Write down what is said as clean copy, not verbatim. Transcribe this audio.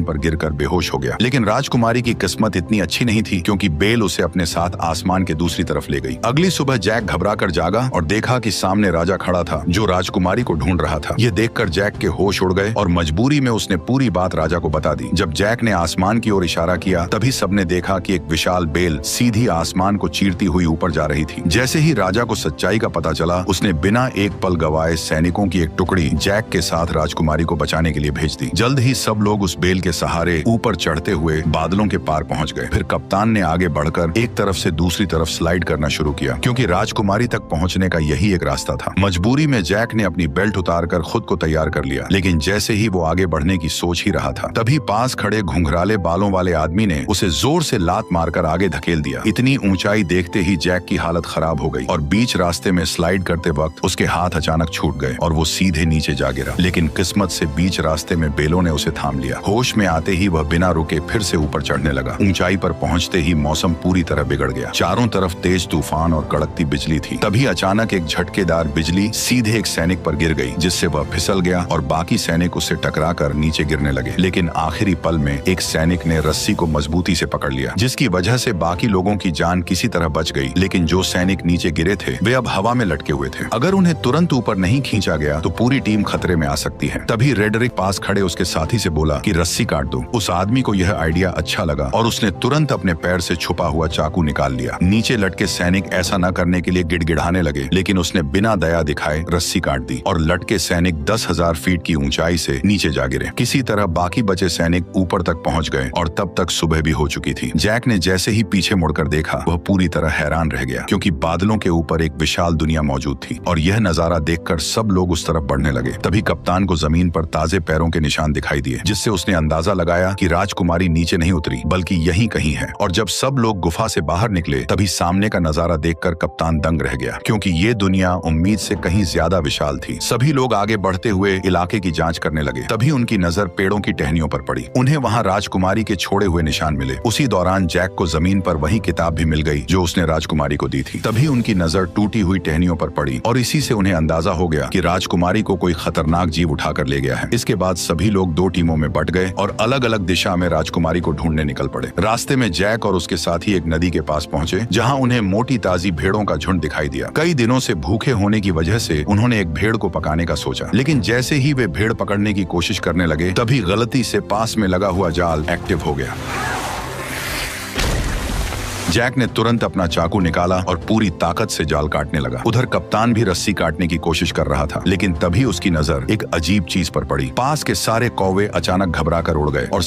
पर गिरकर बेहोश हो गया। लेकिन राजकुमारी की किस्मत इतनी अच्छी नहीं थी, क्योंकि बेल उसे अपने साथ आसमान के दूसरी तरफ ले गई। अगली सुबह जैक घबराकर जागा और देखा कि सामने राजा खड़ा था, जो राजकुमारी को ढूंढ रहा था। यह देखकर जैक के होश उड़ गए और मजबूरी में उसने पूरी बात राजा को बता दी। जब जैक ने आसमान की ओर इशारा किया, तभी सबने देखा कि एक विशाल बेल सीधी आसमान को चीरती हुई ऊपर जा रही थी। जैसे ही राजा को सच्चाई का पता चला, उसने बिना एक पल गवाए सैनिकों की एक टुकड़ी जैक के साथ राजकुमारी को बचाने के लिए भेज दी। जल्द ही सब लोग उस बेल के सहारे ऊपर चढ़ते हुए बादलों के पार पहुंच गए। फिर कप्तान ने आगे बढ़कर एक तरफ से दूसरी तरफ स्लाइड करना शुरू किया, क्योंकि राजकुमारी तक पहुंचने का यही एक रास्ता था। मजबूरी में जैक ने अपनी बेल्ट उतारकर खुद को तैयार कर लिया, लेकिन जैसे ही वो आगे बढ़ने की सोच ही रहा था, तभी पास खड़े घुंघराले बालों वाले आदमी ने उसे जोर से लात मारकर आगे धकेल दिया। इतनी ऊंचाई देखते ही जैक की हालत खराब हो गई और बीच रास्ते में स्लाइड करते वक्त उसके हाथ अचानक छूट गए और वो सीधे नीचे जा गिरा। लेकिन किस्मत से बीच रास्ते में बेलों ने उसे थाम लिया। होश में आते ही वह बिना रुके फिर से ऊपर चढ़ने लगा। ऊंचाई पर पहुंचते ही मौसम पूरी तरह बिगड़ गया। चारों तरफ तेज तूफान और कड़कती बिजली थी। तभी अचानक एक झटकेदार बिजली सीधे एक सैनिक पर गिर गई, जिससे वह फिसल गया और बाकी सैनिक उससे टकराकर नीचे गिरने लगे। लेकिन आखिरी पल में एक सैनिक ने रस्सी को मजबूती से पकड़ लिया, जिसकी वजह से बाकी लोगों की जान किसी तरह बच गई। लेकिन जो सैनिक नीचे गिरे थे, वे अब हवा में लटके हुए थे। अगर उन्हें तुरंत ऊपर नहीं खींचा गया तो पूरी टीम खतरे में आ सकती है। तभी रेडरिक पास खड़े उसके साथी से बोला कि रस्सी काट दो। उस आदमी को यह आइडिया अच्छा लगा और उसने तुरंत अपने पैर से छुपा हुआ चाकू निकाल लिया। नीचे लटके सैनिक ऐसा न करने के लिए गिड़गिड़ाने लगे, लेकिन उसने बिना दया दिखाए रस्सी काट दी और लटके सैनिक 10,000 फीट की ऊंचाई से नीचे जा गिरे। किसी तरह बाकी बचे सैनिक ऊपर तक पहुंच गए और तब तक सुबह भी हो चुकी थी। जैक ने जैसे ही पीछे मुड़कर देखा, वह पूरी तरह हैरान रह गया, क्योंकि बादलों के ऊपर एक विशाल दुनिया मौजूद थी और यह नजारा देखकर सब लोग उस तरफ बढ़ने लगे। तभी कप्तान को जमीन पर ताजे पैरों के निशान दिखाई दिए, जिससे उसने अंदाजा लगाया कि राजकुमारी नीचे नहीं उतरी बल्कि यहीं कहीं है। और जब सब लोग गुफा से बाहर निकले, तभी सामने का नजारा देखकर कप्तान दंग रह गया, क्योंकि ये दुनिया उम्मीद से कहीं ज्यादा विशाल थी। सभी लोग आगे बढ़ते हुए इलाके की जांच करने लगे। तभी उनकी नजर पेड़ों की टहनियों पर पड़ी। उन्हें वहां राजकुमारी के छोड़े हुए निशान मिले। उसी दौरान जैक को जमीन पर वही किताब भी मिल गई जो उसने राजकुमारी को दी थी। तभी उनकी नजर टूटी हुई टहनियों पर पड़ी और इसी से उन्हें अंदाजा हो गया कि राजकुमारी को कोई खतरनाक जीव उठाकर ले गया है। इसके बाद सभी लोग दो टीमों में बट गए और अलग अलग दिशा में राजकुमारी को ढूंढने निकल पड़े। रास्ते में जैक और उसके साथी एक नदी के पास पहुंचे, जहां उन्हें मोटी ताजी भेड़ों का झुंड दिखाई दिया। कई दिनों से भूखे होने की वजह से उन्होंने एक भेड़ को पकाने का सोचा, लेकिन जैसे ही वे भेड़ पकड़ने की कोशिश करने लगे, तभी गलती से पास में लगा हुआ जाल एक्टिव हो गया। जैक ने तुरंत अपना चाकू निकाला और पूरी ताकत से जाल काटने लगा। उधर कप्तान भी रस्सी काटने की कोशिश कर रहा था, लेकिन तभी उसकी नजर एक अजीब चीज पर पड़ी। पास के सारे कौवे अचानक घबराकर उड़ गए और